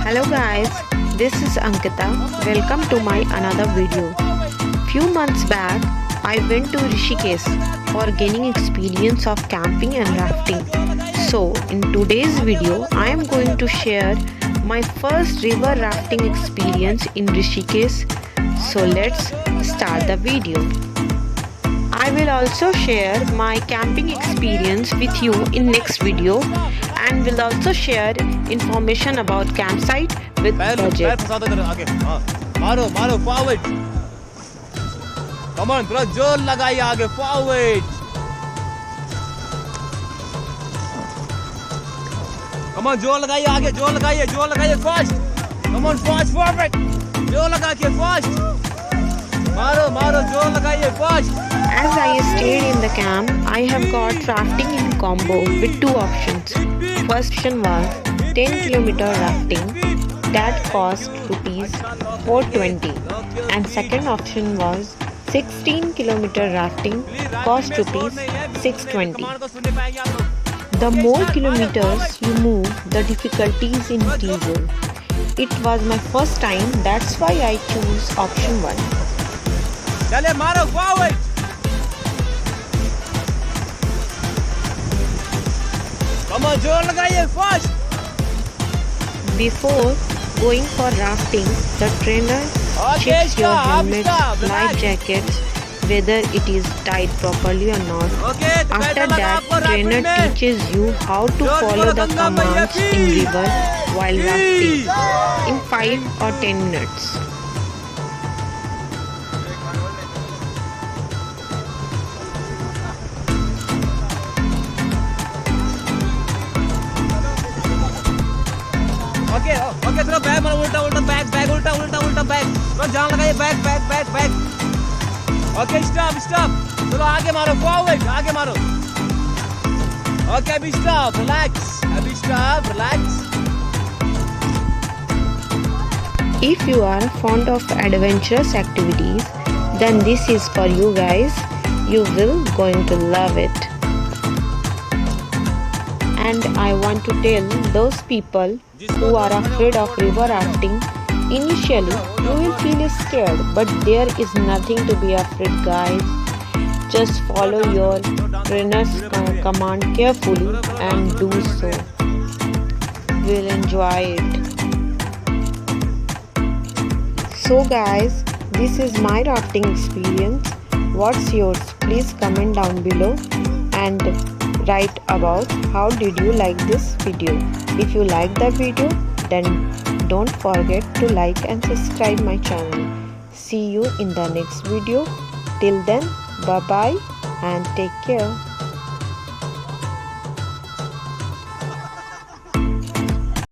Hello guys, this is Ankita. Welcome to my another video. Few months back, I went to Rishikesh for gaining experience of camping and rafting. So in today's video, I am going to share my first river rafting experience in Rishikesh. So let's start the video. I will also share my camping experience with you in next video and will also share information about campsite with budget. मारो forward. Come on, थोड़ा जोर लगाइए आगे forward. Come on, जोर लगाइए आगे, जोर लगाइए fast. Come on, fast forward. जोर लगा के fast. मारो जोर लगाइए fast. As I stayed in the camp, I have got rafting in combo with two options. First option was 10 km rafting that cost rupees 420, and second option was 16 km rafting cost rupees 620. The more kilometers you move, the difficulties increase. It was my first time, that's why I choose option 1. चले मारो forward. Come on, जोर लगाइए fast. Before going for rafting, the trainer checks your helmet, life jackets, whether it is tied properly or not. After that, trainer teaches you how to follow the commands in river while rafting in 5 or 10 minutes. Okay थोड़ा bag मारो उल्टा bag उल्टा bag थोड़ा जान लगाइए bag okay stop चलो आगे मारो फॉरवर्ड आगे मारो ओके अभी stop relax If you are fond of adventurous activities, then this is for you guys. You will going to love it. And I want to tell those people who are afraid of river rafting, initially you will feel scared, but there is nothing to be afraid, guys. Just follow your trainer's command carefully and do so. You will enjoy it. So guys, this is my rafting experience. What's yours? Please comment down below and write about how did you like this video. If you like the video, then don't forget to like and subscribe my channel. See you in the next video. Till then, bye bye and take care.